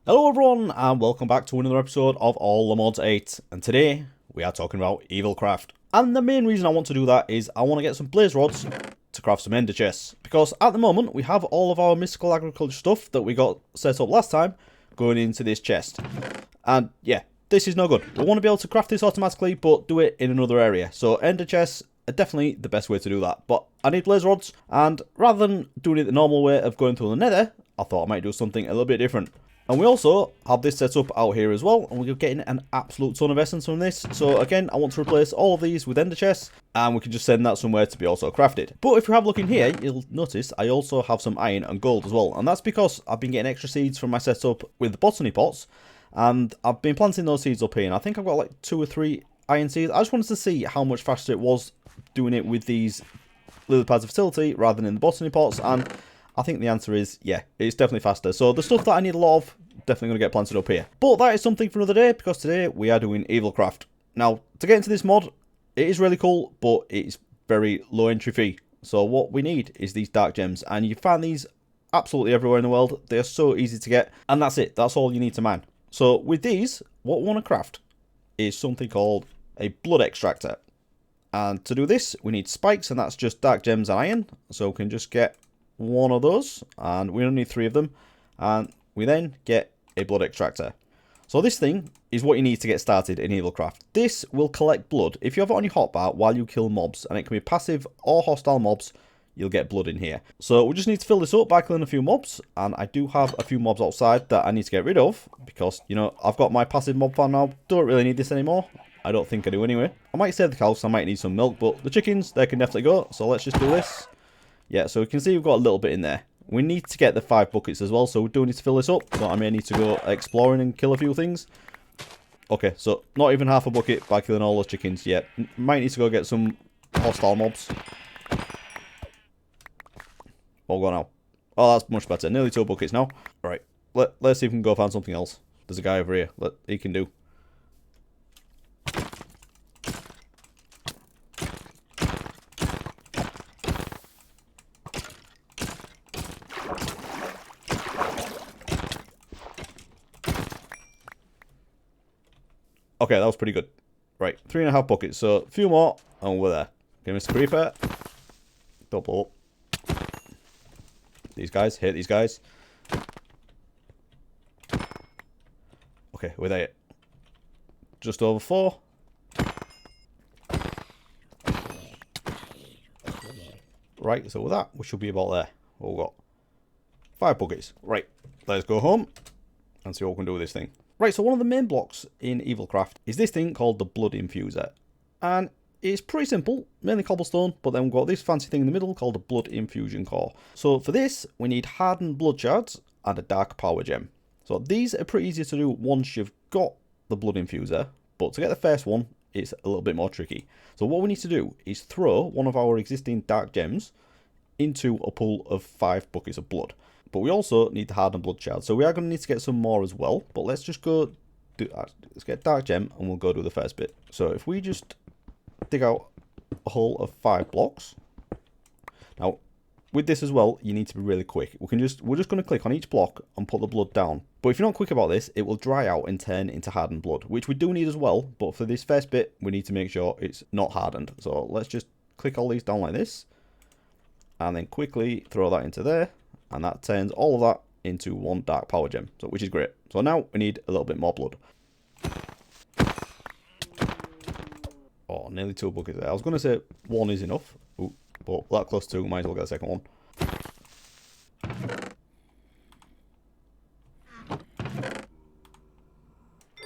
Hello everyone and welcome back to another episode of All The Mods 8, and today we are talking about EvilCraft. And the main reason I want to do that is I want to get some blaze rods to craft some ender chests, because at the moment we have all of our mystical agriculture stuff that we got set up last time going into this chest. And yeah, this is no good. We want to be able to craft this automatically but do it in another area. So ender chests are definitely the best way to do that, but I need blaze rods, and rather than doing it the normal way of going through the nether, I thought I might do something a little bit different. And we also have this set up out here as well, and we're getting an absolute ton of essence from this. So again, I want to replace all of these with ender chests, and we can just send that somewhere to be also crafted. But if you have a look in here, you'll notice I also have some iron and gold as well. And that's because I've been getting extra seeds from my setup with the botany pots, and I've been planting those seeds up here. And I think I've got like 2 or 3 iron seeds. I just wanted to see how much faster it was doing it with these lily pads of fertility rather than in the botany pots, and I think the answer is, yeah, it's definitely faster. So the stuff that I need a lot of, definitely going to get planted up here. But that is something for another day, because today we are doing EvilCraft. Now, to get into this mod, it is really cool, but it's very low entry fee. So what we need is these dark gems, and you find these absolutely everywhere in the world. They are so easy to get, and that's it. That's all you need to mine. So with these, what we want to craft is something called a blood extractor. And to do this, we need spikes, and that's just dark gems and iron. So we can just get 1 of those, and we only need 3 of them, and we then get a blood extractor. So this thing is what you need to get started in EvilCraft. This will collect blood. If you have it on your hotbar while you kill mobs, and it can be passive or hostile mobs, you'll get blood in here. So we just need to fill this up by killing a few mobs, and I do have a few mobs outside that I need to get rid of, because, you know, I've got my passive mob farm now. Don't really need this anymore. I don't think I do anyway. I might save the cows, so I might need some milk, but the chickens, they can definitely go. So let's just do this. Yeah, so we can see we've got a little bit in there. We need to get the 5 buckets as well, so we do need to fill this up. So I may need to go exploring and kill a few things. Okay, so not even half a bucket by killing all those chickens yet. Might need to go get some hostile mobs. All gone now. Oh, that's much better. Nearly 2 buckets now. Right, let's see if we can go find something else. There's a guy over here. He can do. Okay, that was pretty good. Right, 3.5 buckets, so a few more, and we're there. Okay, Mr. Creeper. Double up. These guys, hit these guys. Okay, we're there. Just over 4. Right, so with that, we should be about there. Oh, we've got 5 buckets. Right, let's go home and see what we can do with this thing. Right, so one of the main blocks in EvilCraft is this thing called the blood infuser. And it's pretty simple, mainly cobblestone, but then we've got this fancy thing in the middle called a blood infusion core. So for this, we need hardened blood shards and a dark power gem. So these are pretty easy to do once you've got the blood infuser, but to get the first one, it's a little bit more tricky. So what we need to do is throw one of our existing dark gems into a pool of 5 buckets of blood. But we also need the hardened blood shard, so we are going to need to get some more as well. But let's just go do that. Let's get dark gem, and we'll go do the first bit. So if we just dig out a hole of 5 blocks. Now, with this as well, you need to be really quick. We're just going to click on each block and put the blood down. But if you're not quick about this, it will dry out and turn into hardened blood, which we do need as well. But for this first bit, we need to make sure it's not hardened. So let's just click all these down like this, and then quickly throw that into there. And that turns all of that into 1 dark power gem, so which is great. So now we need a little bit more blood. Oh, nearly 2 buckets there. I was going to say 1 is enough, but that close to, might as well get a second one.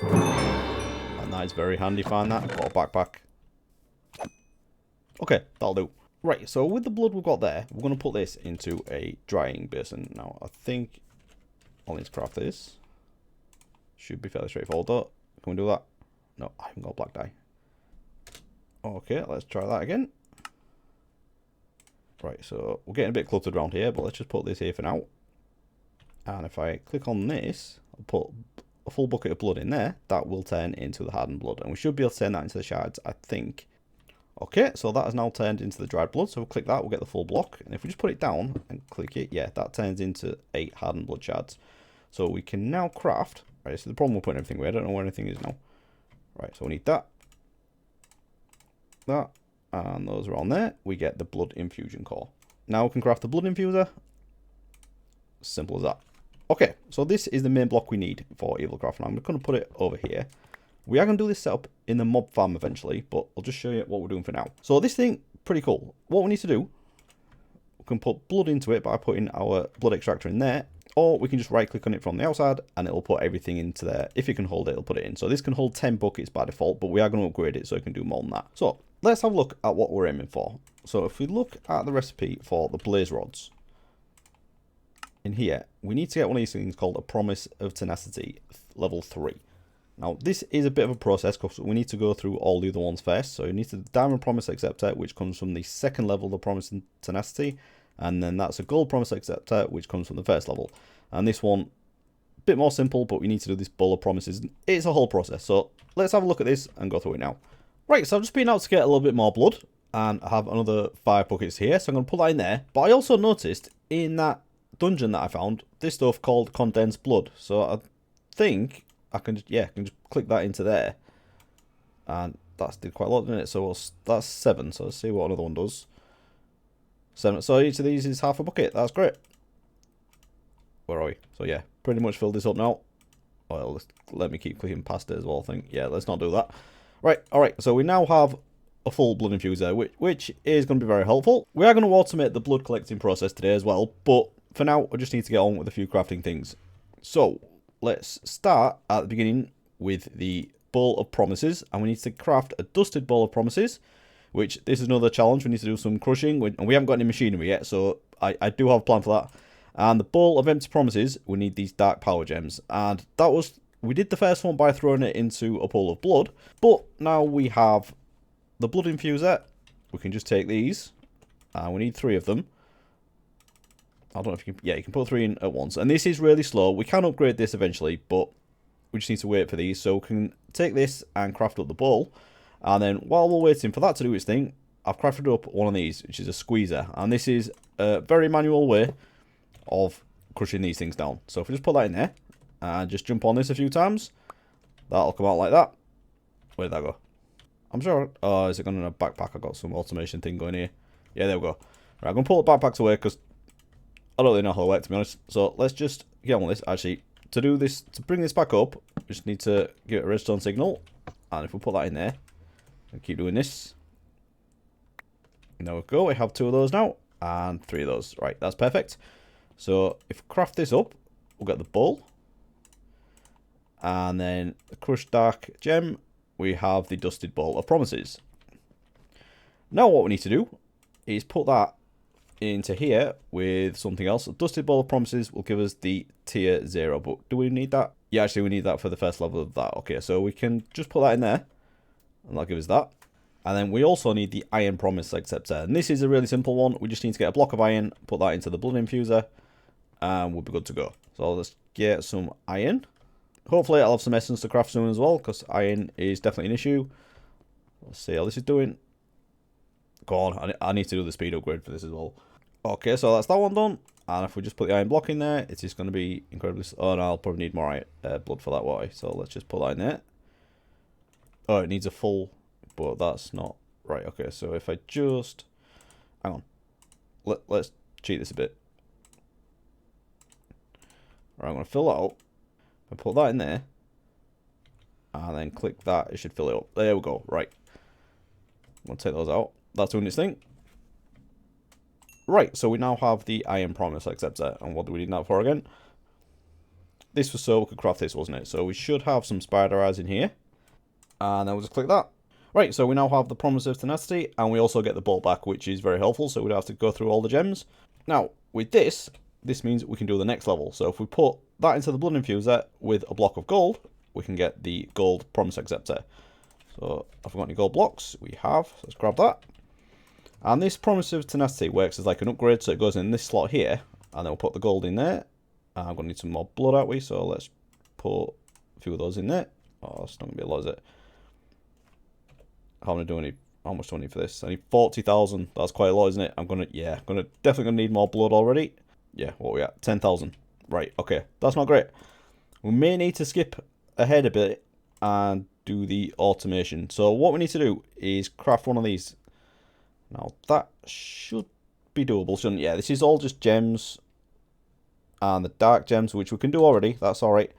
And that is very handy, find that. Got a backpack. Okay, that'll do. Right, so with the blood we've got there, we're going to put this into a drying basin. Now, I think I'll need to craft this. Should be fairly straightforward though. Can we do that? No, I haven't got black dye. Okay, let's try that again. Right, so we're getting a bit cluttered around here, but let's just put this here for now. And if I click on this, I'll put a full bucket of blood in there. That will turn into the hardened blood. And we should be able to turn that into the shards, I think. Okay, so that has now turned into the dried blood. So we'll click that, we'll get the full block. And if we just put it down and click it, yeah, that turns into 8 hardened blood shards. So we can now craft. Right, so the problem we're putting everything away. I don't know where anything is now. Right, so we need that. That. And those are on there. We get the blood infusion core. Now we can craft the blood infuser. Simple as that. Okay, so this is the main block we need for EvilCraft. Now I'm going to put it over here. We are going to do this setup in the mob farm eventually, but I'll just show you what we're doing for now. So this thing, pretty cool. What we need to do, we can put blood into it by putting our blood extractor in there, or we can just right click on it from the outside and it'll put everything into there. If it can hold it, it'll put it in. So this can hold 10 buckets by default, but we are going to upgrade it so it can do more than that. So let's have a look at what we're aiming for. So if we look at the recipe for the blaze rods, in here, we need to get one of these things called a promise of tenacity, level 3. Now, this is a bit of a process because we need to go through all the other ones first. So you need the diamond promise acceptor, which comes from the second level of the promise and tenacity. And then that's a gold promise acceptor, which comes from the first level. And this one, a bit more simple, but we need to do this bowl of promises. It's a whole process. So let's have a look at this and go through it now. Right, so I've just been out to get a little bit more blood. And I have another 5 buckets here. So I'm going to put that in there. But I also noticed in that dungeon that I found, this stuff called condensed blood. So I think I can just, yeah, I can just click that into there. And that's did quite a lot, didn't it? So that's 7. So let's see what another one does. 7. So each of these is half a bucket. That's great. Where are we? So yeah, pretty much filled this up now. Well, let me keep clicking past it as well, I think. Yeah, let's not do that. Right, alright, so we now have a full blood infuser, which is going to be very helpful. We are going to automate the blood collecting process today as well, but for now, I just need to get on with a few crafting things. So, let's start at the beginning with the bowl of promises, and we need to craft a dusted bowl of promises, which this is another challenge. We need to do some crushing, and we haven't got any machinery yet, so I do have a plan for that. And the bowl of empty promises, we need these dark power gems, and that was, we did the first one by throwing it into a pool of blood, but now we have the blood infuser. We can just take these, and we need 3 of them. I don't know if you can, yeah, you can put 3 in at once. And this is really slow. We can upgrade this eventually, but we just need to wait for these. So we can take this and craft up the bowl. And then while we're waiting for that to do its thing, I've crafted up one of these, which is a squeezer. And this is a very manual way of crushing these things down. So if we just put that in there and just jump on this a few times, that'll come out like that. Where did that go? I'm sure, oh, is it going in a backpack? I've got some automation thing going here. Yeah, there we go. Right, I'm going to pull the backpacks away because I don't really know how it works, to be honest. So let's just get on with this. Actually, to do this, to bring this back up, we just need to give it a redstone signal. And if we put that in there, and keep doing this. There we go. We have 2 of those now. And 3 of those. Right, that's perfect. So if we craft this up, we'll get the bowl. And then the crushed dark gem. We have the dusted bowl of promises. Now what we need to do is put that into here with something else. A dusted bowl of promises will give us the tier 0, but do we need that? Yeah, actually we need that for the first level of that. Okay, so we can just put that in there and that'll give us that. And then we also need the iron promise acceptor, and this is a really simple one. We just need to get a block of iron, put that into the blood infuser, and we'll be good to go. So let's get some iron. Hopefully I'll have some essence to craft soon as well, because iron is definitely an issue. Let's see how this is doing. Go on, I need to do the speed upgrade for this as well. Okay, so that's that one done. And if we just put the iron block in there, it is going to be incredibly... Oh, no, I'll probably need more blood for that, won't I? So let's just put that in there. Oh, it needs a full... But that's not... Right, okay, so if I just... Hang on. Let's cheat this a bit. Right, I'm going to fill that up. I put that in there. And then click that. It should fill it up. There we go. Right. I'm going to take those out. That's doing its thing. Right, so we now have the iron promise acceptor. And what do we need that for again? This was so we could craft this, wasn't it? So we should have some spider eyes in here. And then we'll just click that. Right, so we now have the promise of tenacity. And we also get the bolt back, which is very helpful. So we don't have to go through all the gems. Now, with this means we can do the next level. So if we put that into the blood infuser with a block of gold, we can get the gold promise acceptor. So have we got any gold blocks? We have. So let's grab that. And this promise of tenacity works as like an upgrade, so it goes in this slot here, and then we'll put the gold in there. And I'm going to need some more blood, aren't we? So let's put a few of those in there. Oh, it's not going to be a lot, is it? How much do I need for this? I need 40,000. That's quite a lot, isn't it? Definitely gonna need more blood already. Yeah, what are we at? 10,000. Right, okay. That's not great. we may need to skip ahead a bit and do the automation. So what we need to do is craft one of these. Now that should be doable, shouldn't it? Yeah, this is all just gems and the dark gems, which we can do already. That's all right.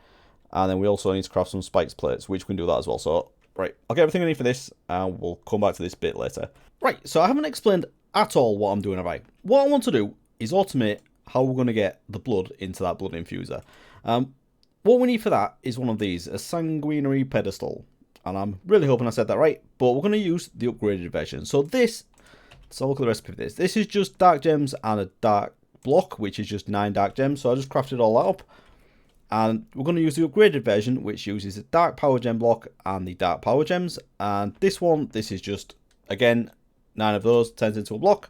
And then we also need to craft some spikes plates, which we can do that as well. So, right, I'll get everything I need for this, and we'll come back to this bit later. Right, so I haven't explained at all what I'm doing, have I? What I want to do is automate how we're going to get the blood into that blood infuser. What we need for that is one of these, a sanguinary pedestal. And I'm really hoping I said that right, but we're going to use the upgraded version. So this, let's look at the recipe for this. This is just dark gems and a dark block, which is just 9 dark gems. So I just crafted all that up. And we're going to use the upgraded version, which uses a dark power gem block and the dark power gems. And this one, this is just, again, 9 of those, turns into a block.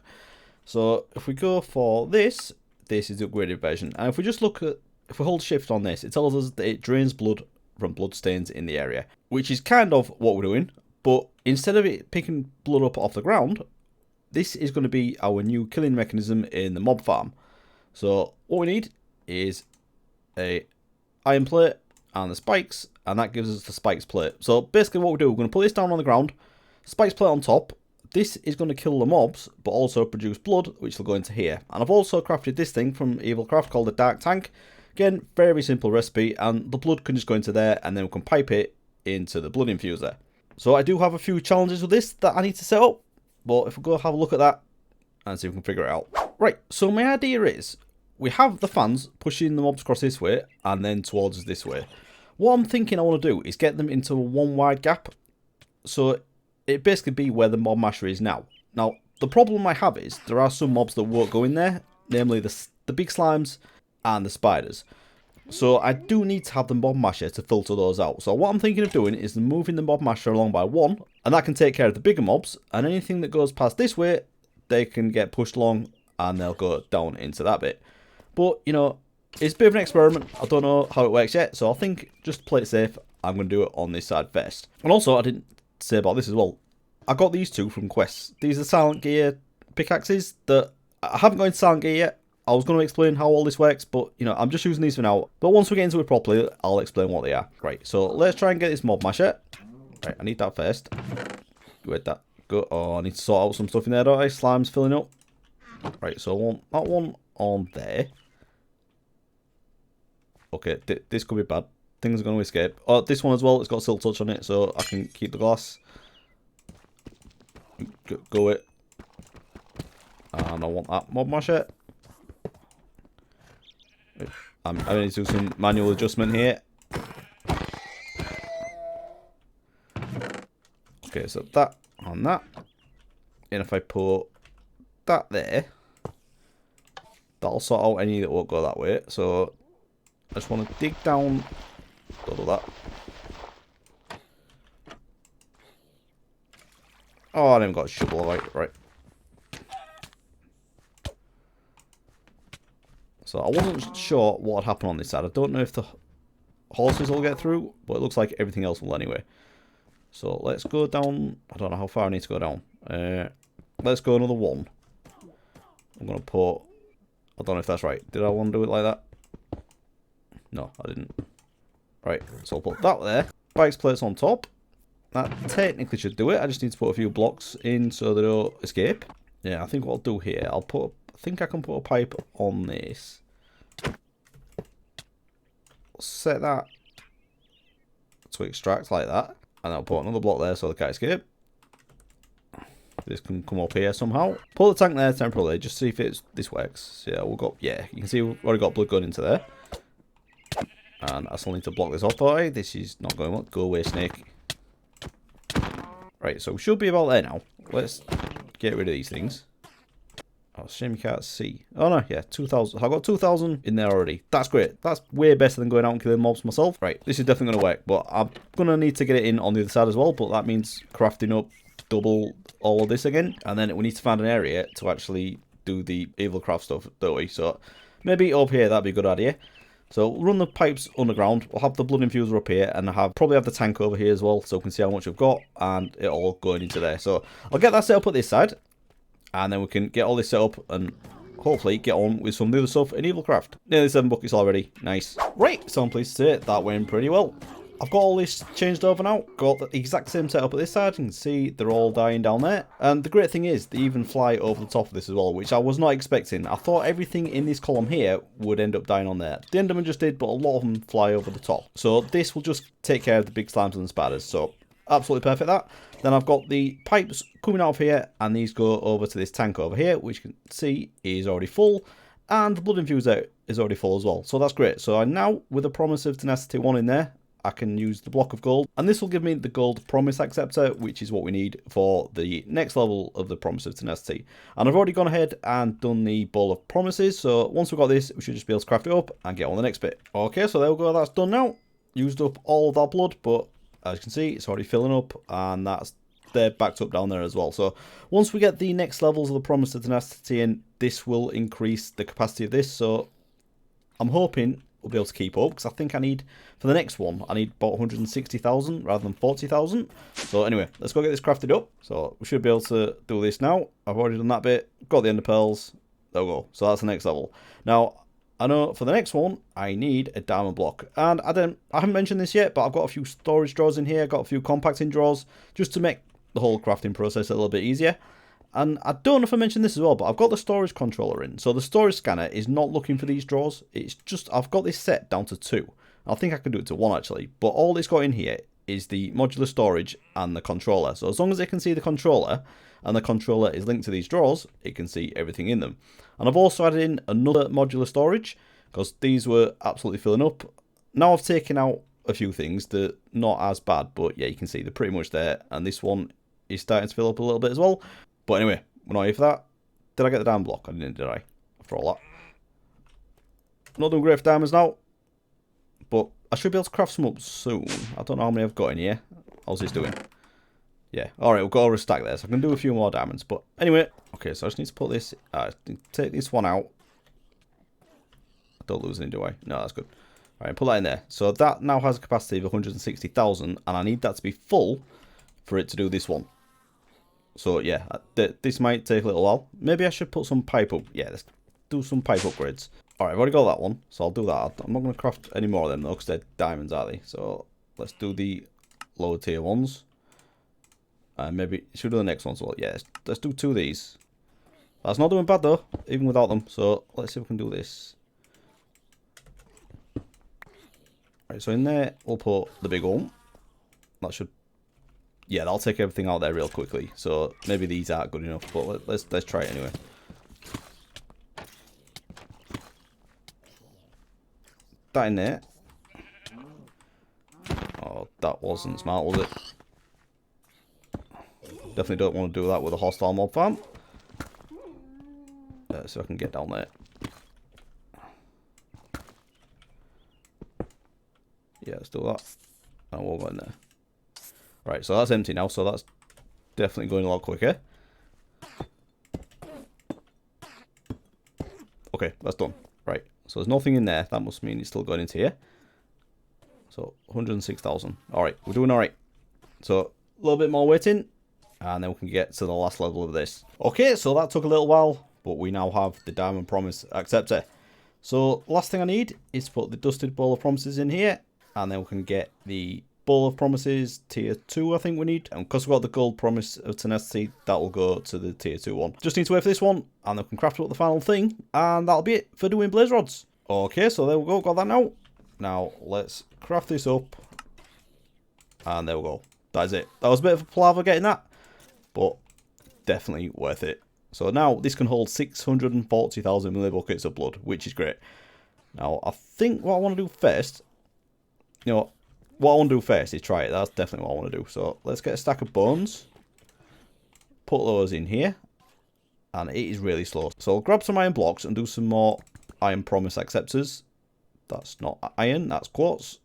So if we go for this, this is the upgraded version. And if we just look at, if we hold shift on this, it tells us that it drains blood from blood stains in the area, which is kind of what we're doing. But instead of it picking blood up off the ground, this is going to be our new killing mechanism in the mob farm. So what we need is a iron plate and the spikes, and that gives us the spikes plate. So basically what we do, we're going to put this down on the ground, spikes plate on top. This is going to kill the mobs, but also produce blood, which will go into here. And I've also crafted this thing from EvilCraft called the dark tank. Again, very simple recipe, and the blood can just go into there, and then we can pipe it into the blood infuser. So I do have a few challenges with this that I need to set up, but if we go have a look at that and see if we can figure it out. Right, so my idea is, we have the fans pushing the mobs across this way and then towards us this way. What I'm thinking I want to do is get them into a one wide gap. So it basically be where the mob masher is now. Now, the problem I have is there are some mobs that won't go in there, namely the big slimes and the spiders. So I do need to have the mob masher to filter those out. So what I'm thinking of doing is moving the mob masher along by 1, and that can take care of the bigger mobs, and anything that goes past this way, they can get pushed along and they'll go down into that bit. But, you know, it's a bit of an experiment. I don't know how it works yet, so I think just to play it safe, I'm going to do it on this side first. And also, I didn't say about this as well. I got these 2 from quests. These are Silent Gear pickaxes that I haven't got into Silent Gear yet. I was going to explain how all this works, but, you know, I'm just using these for now. But once we get into it properly, I'll explain what they are. Right, so let's try and get this mob masher. Right, I need that first. Where'd that go? Oh, I need to sort out some stuff in there, don't I? Slime's filling up. Right, so I want that one on there. Okay, this could be bad. Things are going to escape. Oh, this one as well, it's got silk touch on it, so I can keep the glass. Go it. And I want that mob masher. I need to do some manual adjustment here. Okay, so that on that. And if I put that there, that'll sort out any that won't go that way. So I just want to dig down, double that. Oh, I haven't got a shovel, right. So I wasn't sure what would happen on this side. I don't know if the horses will get through, but it looks like everything else will anyway. So let's go down. I don't know how far I need to go down. Let's go another 1. I'm going to put... I don't know if that's right. Did I want to do it like that? No, I didn't. Right, so I'll put that there. Spikes plates on top. That technically should do it. I just need to put a few blocks in so they don't escape. Yeah, I think what I'll do here, I think I can put a pipe on this. Set that to extract like that. And I'll put another block there so they can't escape. This can come up here somehow. Put the tank there temporarily, just see if this works. So yeah, we've got, yeah, you can see we've already got blood going into there. And I still need to block this off, boy. This is not going well. Go away, snake. Right, so we should be about there now. Let's get rid of these things. Oh, shame you can't see. Oh no, yeah, 2,000. I got 2,000 in there already. That's great. That's way better than going out and killing mobs myself. Right, this is definitely going to work, but I'm going to need to get it in on the other side as well, but that means crafting up double all of this again, and then we need to find an area to actually do the EvilCraft stuff, don't we? So maybe up here, that'd be a good idea. So we'll run the pipes underground, we'll have the blood infuser up here, and probably have the tank over here as well, so we can see how much we've got, and it all going into there. So I'll get that set up at this side. And then we can get all this set up and hopefully get on with some of the other stuff in EvilCraft. Nearly 7 buckets already. Nice. Right, so I'm pleased to say that went pretty well. I've got all this changed over now. Got the exact same setup at this side. You can see they're all dying down there. And the great thing is, they even fly over the top of this as well, which I was not expecting. I thought everything in this column here would end up dying on there. The Enderman just did, but a lot of them fly over the top. So this will just take care of the big slimes and the spiders. So absolutely perfect that. Then I've got the pipes coming out of here, and these go over to this tank over here, which you can see is already full. And the blood infuser is already full as well. So that's great. So I now, with the promise of tenacity 1 in there, I can use the block of gold, and this will give me the gold promise acceptor, which is what we need for the next level of the promise of tenacity. And I've already gone ahead and done the ball of promises, so once we've got this, we should just be able to craft it up and get on the next bit. Okay, so there we go, that's done now. Used up all of that blood, but as you can see, it's already filling up, and they're backed up down there as well. So once we get the next levels of the promise of tenacity in, this will increase the capacity of this, so I'm hoping we'll be able to keep up, because I think I need, for the next one, I need about 160,000 rather than 40,000. So anyway, let's go get this crafted up. So we should be able to do this now. I've already done that bit, got the ender pearls, there we go. So that's the next level. Now, I know for the next one, I need a diamond block. And I haven't mentioned this yet, but I've got a few storage drawers in here, got a few compacting drawers, just to make the whole crafting process a little bit easier. And I don't know if I mentioned this as well, but I've got the storage controller in. So the storage scanner is not looking for these drawers. It's just, I've got this set down to 2. I think I can do it to 1 actually. But all it's got in here is the modular storage and the controller. So as long as it can see the controller, and the controller is linked to these drawers, it can see everything in them. And I've also added in another modular storage, because these were absolutely filling up. Now I've taken out a few things that are not as bad, but yeah, you can see they're pretty much there. And this one is starting to fill up a little bit as well. But anyway, we're not here for that. Did I get the diamond block? I didn't, did I? After all that. Not doing great for diamonds now. But I should be able to craft some up soon. I don't know how many I've got in here. How's this doing? Yeah. Alright, we've got a stack there. So I can do a few more diamonds. But anyway. Okay, so I just need to put this... take this one out. Don't lose any, do I? No, that's good. Alright, put that in there. So that now has a capacity of 160,000. And I need that to be full for it to do this one. So yeah, this might take a little while. Maybe I should put some pipe up. Yeah, let's do some pipe upgrades. Alright, I've already got that one, so I'll do that. I'm not going to craft any more of them though, because they're diamonds, aren't they? So let's do the lower tier ones. And maybe, should we do the next one? So yeah, let's do 2 of these. That's not doing bad though, even without them. So let's see if we can do this. Right, so in there, we'll put the big one. That should... yeah, that'll take everything out there real quickly. So maybe these aren't good enough, but let's try it anyway. That in there. Oh, that wasn't smart, was it? Definitely don't want to do that with a hostile mob farm. So I can get down there. Yeah, let's do that. And we'll go in there. Right, so that's empty now, so that's definitely going a lot quicker. Okay, that's done. Right, so there's nothing in there. That must mean it's still going into here. So, 106,000. Alright, we're doing alright. So, a little bit more waiting, and then we can get to the last level of this. Okay, so that took a little while, but we now have the Diamond Promise Acceptor. So, last thing I need is to put the Dusted Bowl of Promises in here, and then we can get the Bowl of Promises tier 2 I think we need, and because we've got the gold promise of tenacity, that will go to the tier 2 one. Just need to wait for this one, and then we can craft up the final thing, and that'll be it for doing blaze rods. Okay, so there we go, got that now. Now let's craft this up, and there we go. That is it. That was a bit of a palaver getting that, but definitely worth it. So now this can hold 640,000 millibuckets of blood, which is great. Now I think what I want to do first, you know, what I want to do first is try it. That's definitely what I want to do. So let's get a stack of bones. Put those in here. And it is really slow. So I'll grab some iron blocks and do some more iron promise acceptors. That's not iron, that's quartz.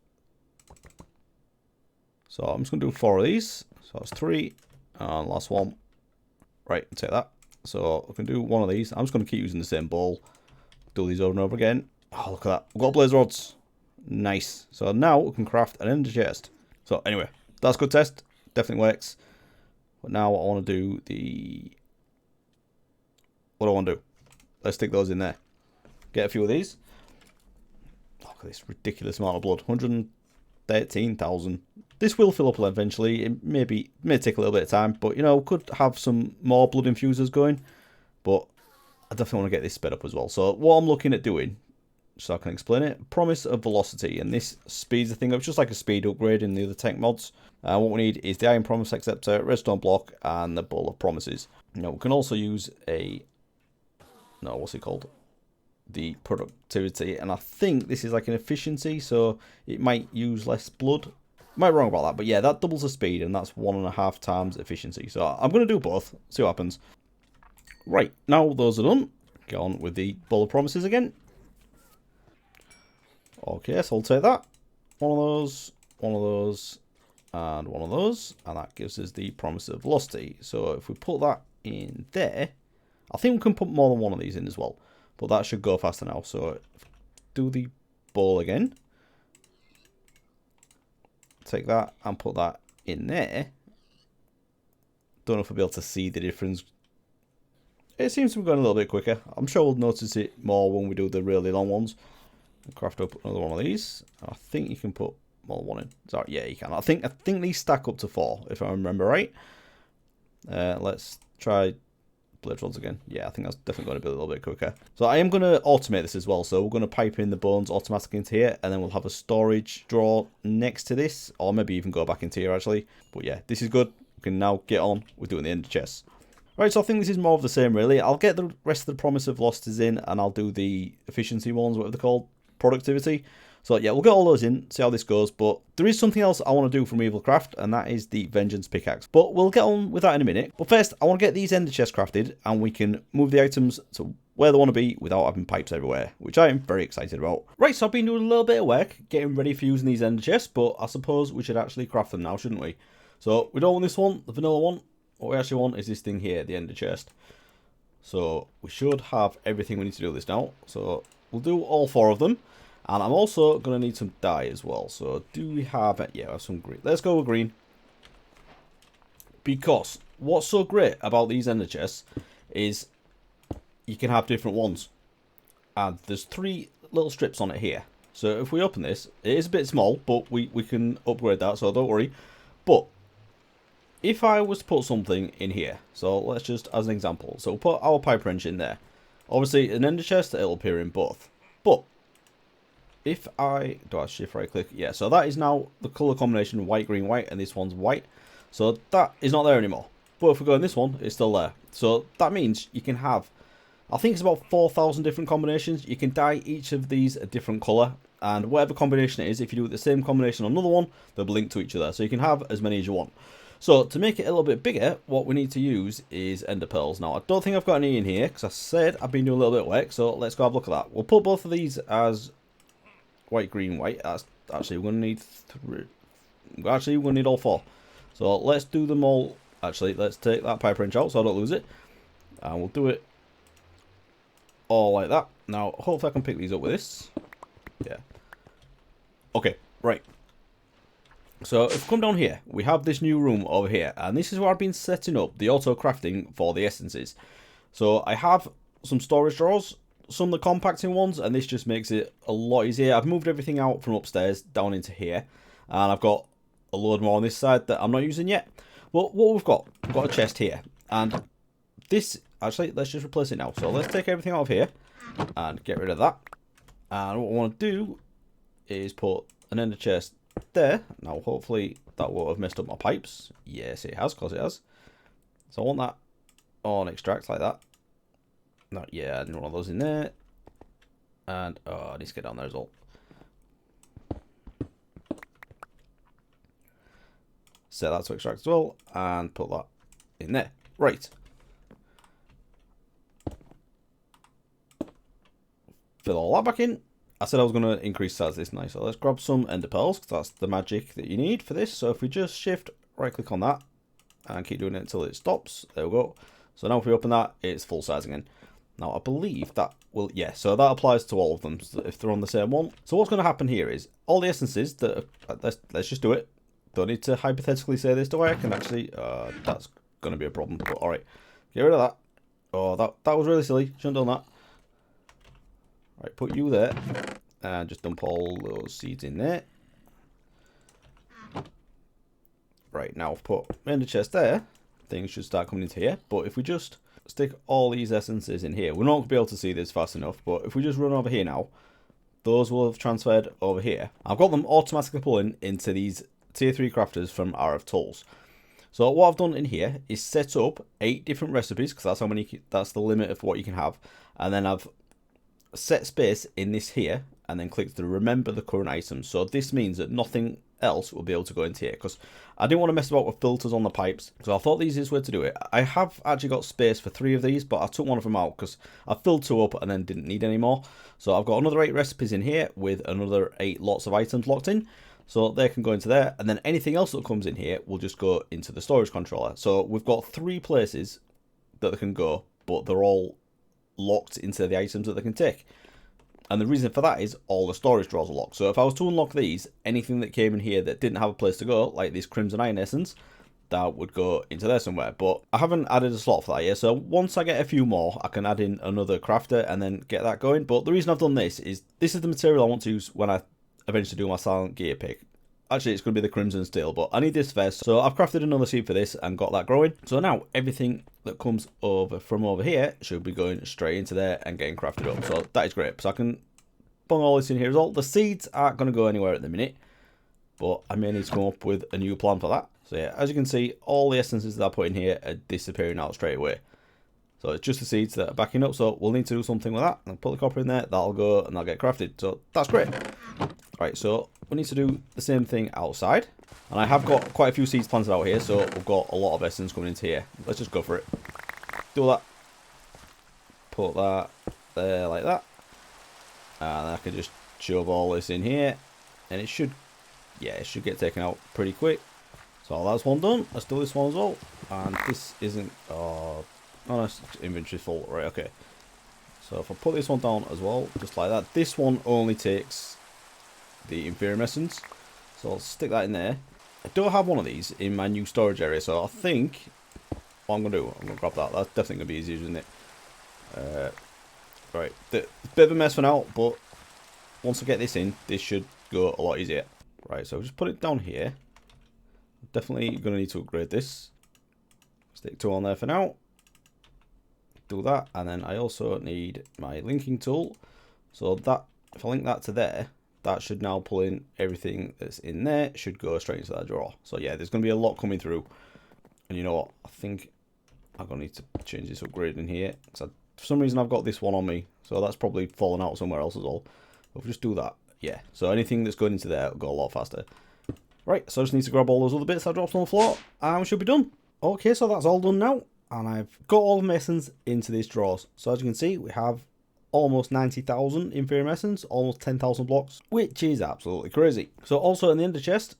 So I'm just going to do 4 of these. So that's 3. And last one. Right, take that. So I can do 1 of these. I'm just going to keep using the same bowl. Do these over and over again. Oh, look at that. We've got blaze rods. Nice. So now we can craft an ender chest. So anyway, that's a good test. Definitely works. But now I want to do the... what do I want to do? let's stick those in there. Get a few of these. Look at this ridiculous amount of blood. 113,000. This will fill up eventually. It may take a little bit of time, but you know, could have some more blood infusers going. But I definitely want to get this sped up as well. So what I'm looking at doing, so I can explain it, promise of velocity, and this speeds the thing up, just like a speed upgrade in the other tech mods. What we need is the iron promise acceptor, redstone block, and the bowl of promises. Now we can also use what's it called? The productivity, and I think this is like an efficiency, so it might use less blood. Might be wrong about that, but yeah, that doubles the speed, and that's 1.5 times efficiency. So I'm going to do both, see what happens. Right, now those are done, get on with the bowl of promises again. Okay, so I'll take that. One of those, and one of those, and that gives us the promise of velocity. So if we put that in there, I think we can put more than one of these in as well, but that should go faster now. So do the bowl again. Take that and put that in there. Don't know if we'll be able to see the difference. It seems to be going a little bit quicker. I'm sure we'll notice it more when we do the really long ones. Craft up another one of these. I think you can put more than one in. Sorry, yeah, you can. I think these stack up to 4, if I remember right. Let's try blade rods again. Yeah, I think that's definitely going to be a little bit quicker. So I am going to automate this as well. So we're going to pipe in the bones automatically into here, and then we'll have a storage drawer next to this, or maybe even go back into here actually. But yeah, this is good. We can now get on with doing the ender chests. Right, so I think this is more of the same really. I'll get the rest of the promise of velocities in, and I'll do the efficiency ones, whatever they're called, productivity. So yeah, we'll get all those in, see how this goes. But there is something else I want to do from EvilCraft, and that is the Vengeance pickaxe. But we'll get on with that in a minute. But first, I want to get these ender chests crafted, and we can move the items to where they want to be without having pipes everywhere, which I am very excited about. Right, so I've been doing a little bit of work getting ready for using these ender chests, but I suppose we should actually craft them now, shouldn't we? So we don't want this one, the vanilla one. What we actually want is this thing here, the ender chest. So we should have everything we need to do this now. So we'll do all 4 of them. And I'm also going to need some dye as well. So do we have it? Yeah, I have some green. Let's go with green. Because what's so great about these ender chests is you can have different ones. And there's 3 little strips on it here. So if we open this, it is a bit small, but we can upgrade that, so don't worry. But if I was to put something in here, so let's just, as an example, so we'll put our pipe wrench in there. Obviously, an ender chest, it'll appear in both. But if I shift right click, yeah, so that is now the color combination white, green, white, and this one's white. So that is not there anymore. But if we go in this one, it's still there. So that means you can have, I think it's about 4,000 different combinations. You can dye each of these a different color, and whatever combination it is, if you do the same combination on another one, they'll link to each other. So you can have as many as you want. So to make it a little bit bigger, what we need to use is ender pearls. Now I don't think I've got any in here because I said I've been doing a little bit of work. So let's go have a look at that. We'll put both of these as white, green, white. That's actually we're gonna need 3. Actually, we're gonna need all 4. So let's do them all. Actually, let's take that pipe wrench out so I don't lose it, and we'll do it all like that. Now, hopefully, I can pick these up with this. Yeah. Okay. Right. So if we come down here, we have this new room over here, and this is where I've been setting up the auto crafting for the essences. So I have some storage drawers. Some of the compacting ones, and this just makes it a lot easier. I've moved everything out from upstairs down into here, and I've got a load more on this side that I'm not using yet. Well, what we've got a chest here, and this, actually, let's just replace it now. So let's take everything out of here and get rid of that. And what I want to do is put an ender chest there. Now, hopefully, that won't have messed up my pipes. Yes, it has, because it has. So I want that on extract like that. Not yeah, I need one of those in there. And oh, I need to get down there as well. Set that to extract as well, and put that in there. Right. Fill all that back in. I said I was going to increase size this nice. So let's grab some ender pearls, because that's the magic that you need for this. So if we just shift right click on that and keep doing it until it stops. There we go. So now if we open that, it's full size again. Now, I believe that will, yeah, so that applies to all of them if they're on the same one. So what's going to happen here is all the essences that are, let's just do it. Don't need to hypothetically say this, do I? I can actually, that's going to be a problem, but all right. Get rid of that. Oh, that was really silly. Shouldn't have done that. Right, put you there. And just dump all those seeds in there. Right, now I've put in the chest there. Things should start coming into here. But if we just stick all these essences in here, we're not going to be able to see this fast enough. But if we just run over here now, those will have transferred over here. I've got them automatically pulling into these tier 3 crafters from RF Tools. So what I've done in here is set up 8 different recipes, because that's how many, that's the limit of what you can have. And then I've set space in this here, and then click to remember the current items. So this means that nothing else will be able to go into here, because I didn't want to mess about with filters on the pipes. So I thought the easiest way to do it, I have actually got space for 3 of these, but I took one of them out because I filled 2 up and then didn't need any more. So I've got another 8 recipes in here with another 8 lots of items locked in. So they can go into there, and then anything else that comes in here will just go into the storage controller. So we've got 3 places that they can go, but they're all locked into the items that they can take. And the reason for that is all the storage drawers are locked. So if I was to unlock these, anything that came in here that didn't have a place to go, like this Crimson Iron Essence, that would go into there somewhere. But I haven't added a slot for that yet. So once I get a few more, I can add in another crafter and then get that going. But the reason I've done this is the material I want to use when I eventually do my Silent Gear pick. Actually, it's going to be the Crimson Steel, but I need this first. So I've crafted another seed for this and got that growing. So now everything that comes over from over here should be going straight into there and getting crafted up. So that is great. So I can bung all this in here as well. The seeds aren't going to go anywhere at the minute, but I may need to come up with a new plan for that. So yeah, as you can see, all the essences that I put in here are disappearing out straight away. So it's just the seeds that are backing up. So we'll need to do something with that. I'll put the copper in there. That'll go and that'll get crafted. So that's great. Right, so we need to do the same thing outside. And I have got quite a few seeds planted out here. So we've got a lot of essence coming into here. Let's just go for it. Do that. Put that there like that. And I can just shove all this in here. And it should, yeah, it should get taken out pretty quick. So that's one done. Let's do this one as well. And this isn't, oh no, it's inventory full. Right, okay. So if I put this one down as well, just like that. This one only takes the inferior essence. So I'll stick that in there. I don't have one of these in my new storage area. So I think what I'm going to do, I'm going to grab that. That's definitely going to be easier, isn't it? Right. Bit of a mess for now, but once I get this in, this should go a lot easier. Right, so just put it down here. Definitely going to need to upgrade this. Stick 2 on there for now. Do that, and then I also need my linking tool. So that, if I link that to there, that should now pull in everything that's in there. It should go straight into that drawer. So yeah, there's going to be a lot coming through. And you know what? I think I'm going to need to change this upgrade in here. Because for some reason I've got this one on me. So that's probably fallen out somewhere else as well. But if we just do that, yeah. So anything that's going into there will go a lot faster. Right, so I just need to grab all those other bits I dropped on the floor. And we should be done. Okay, so that's all done now. And I've got all the essence into these drawers. So as you can see, we have almost 90,000 inferior essence, almost 10,000 blocks, which is absolutely crazy. So also in the ender chest,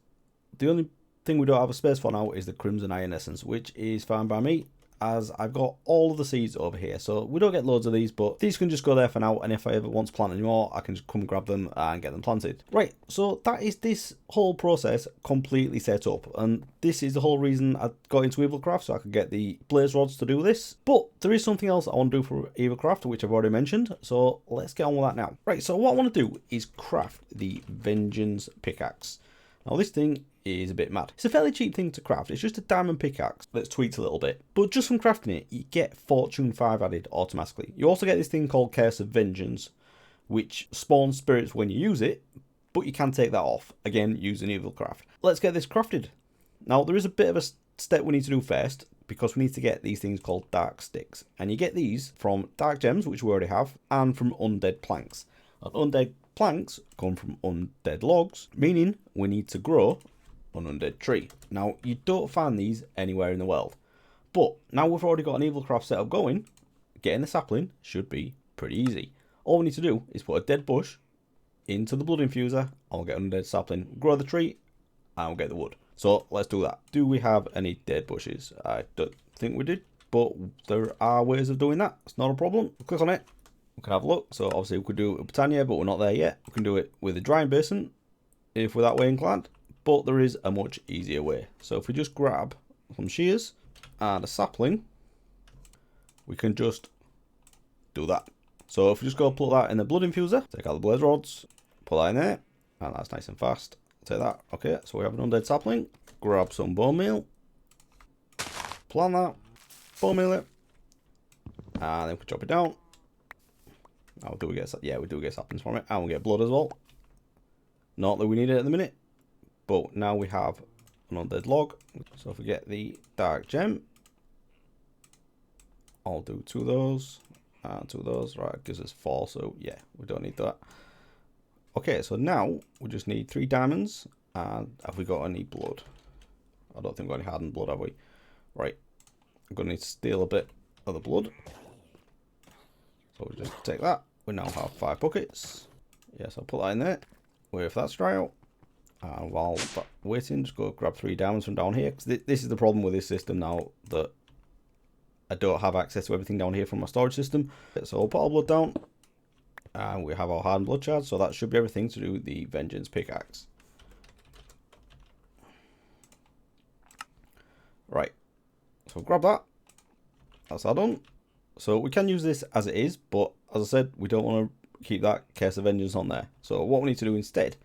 the only thing we don't have a space for now is the Crimson Iron Essence, which is fine by me, as I've got all of the seeds over here. So we don't get loads of these, but these can just go there for now, and if I ever want to plant any more, I can just come grab them and get them planted. Right, so that is this whole process completely set up, and this is the whole reason I got into EvilCraft, so I could get the blaze rods to do this. But there is something else I want to do for EvilCraft, which I've already mentioned, so let's get on with that now. Right, so what I want to do is craft the Vengeance pickaxe. Now this thing is a bit mad. It's a fairly cheap thing to craft. It's just a diamond pickaxe that's tweaked a little bit. But just from crafting it, you get Fortune 5 added automatically. You also get this thing called Curse of Vengeance, which spawns spirits when you use it, but you can take that off, again, using EvilCraft. Let's get this crafted. Now, there is a bit of a step we need to do first, because we need to get these things called Dark Sticks. And you get these from Dark Gems, which we already have, and from Undead Planks. And Undead Planks come from Undead Logs, meaning we need to grow an undead tree. Now, you don't find these anywhere in the world, but now we've already got an EvilCraft setup going, getting the sapling should be pretty easy. All we need to do is put a dead bush into the blood infuser, I'll get an undead sapling, grow the tree, and we'll get the wood. So let's do that. Do we have any dead bushes? I don't think we did, but there are ways of doing that. It's not a problem. Click on it, we can have a look. So obviously we could do it with Britannia, but we're not there yet. We can do it with a drying basin if we're that way inclined. But there is a much easier way. So if we just grab some shears and a sapling, we can just do that. So if we just go put that in the blood infuser, take out the blaze rods, put that in there, and that's nice and fast. Take that. Okay, so we have an undead sapling. Grab some bone meal. Plant that. Bone meal it. And then we chop it down. Now do we get, yeah, we do get saplings from it, and we get blood as well. Not that we need it at the minute, but now we have an undead log. So if we get the dark gem, I'll do 2 of those and 2 of those. Right, it gives us 4, so yeah, we don't need that. Okay, so now we just need 3 diamonds. And have we got any blood? I don't think we've got any hardened blood, have we? Right, I'm going to need to steal a bit of the blood. So we'll just take that. We now have 5 buckets. Yes, I'll put that in there. Wait for that to dry out. And while waiting, just go grab 3 diamonds from down here. Because this is the problem with this system now, that I don't have access to everything down here from my storage system. So I'll put our blood down. And we have our hardened blood shards. So that should be everything to do with the vengeance pickaxe. Right. So grab that. That's all done. So we can use this as it is, but as I said, we don't want to keep that Curse of Vengeance on there. So what we need to do instead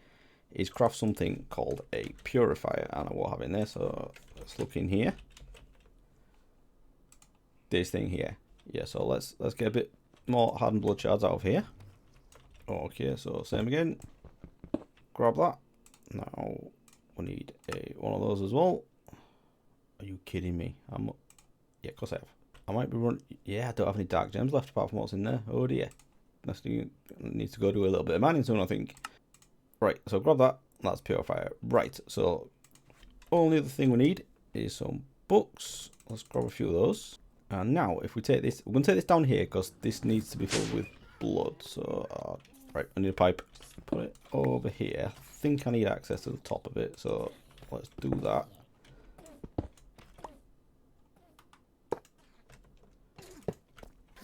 is craft something called a purifier, and I will have it in there. So let's look in here. This thing here. Yeah, so let's get a bit more hardened blood shards out of here. Okay, so same again. Grab that. Now we need one of those as well. Are you kidding me? Yeah, of course I have. I might be running. Yeah, I don't have any dark gems left apart from what's in there. Oh dear. Need to go do a little bit of mining soon, I think. Right, so grab that. That's purifier. Right, so only other thing we need is some books. Let's grab a few of those. And now, if we take this, we're going to take this down here because this needs to be filled with blood. So, right, I need a pipe. Put it over here. I think I need access to the top of it, so let's do that.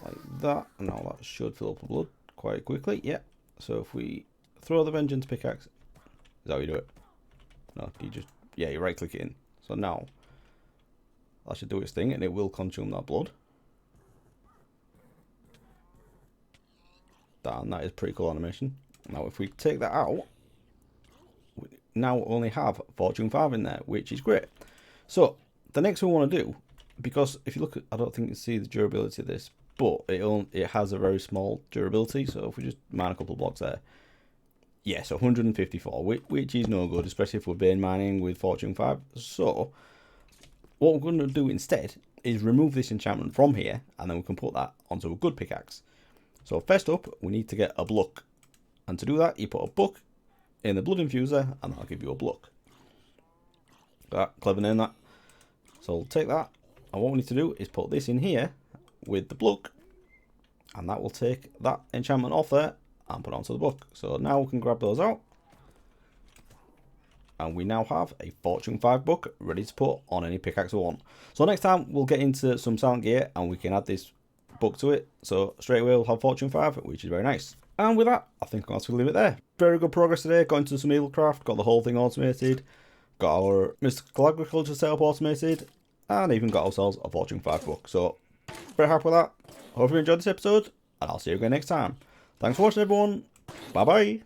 Like that. Now that should fill up with blood quite quickly. Yeah. So if we throw the vengeance pickaxe, is that how you do it? No, you just, yeah, you right click it in. So now that should do its thing, and it will consume that blood. Damn, that is pretty cool animation. Now if we take that out, we now only have Fortune 5 in there, which is great. So the next thing we want to do, because if you look at, I don't think you can see the durability of this, but it has a very small durability. So if we just mine a couple of blocks there, yeah, so 154, which is no good, especially if we're vein mining with Fortune 5. So what we're going to do instead is remove this enchantment from here, and then we can put that onto a good pickaxe. So first up, we need to get a block, and to do that, you put a book in the blood infuser, and that'll give you a block. That clever name, that. So we'll take that, and what we need to do is put this in here with the block, and that will take that enchantment off there and put it onto the book. So now we can grab those out, and we now have a Fortune 5 book ready to put on any pickaxe we want. So next time we'll get into some silent gear and we can add this book to it. So straight away we'll have Fortune 5, which is very nice. And with that, I think I'm going to leave it there. Very good progress today. Got into some EvilCraft, got the whole thing automated, got our mystical agriculture setup automated, and even got ourselves a Fortune 5 book. So very happy with that. Hope you enjoyed this episode, and I'll see you again next time. Thanks for watching, everyone. Bye bye.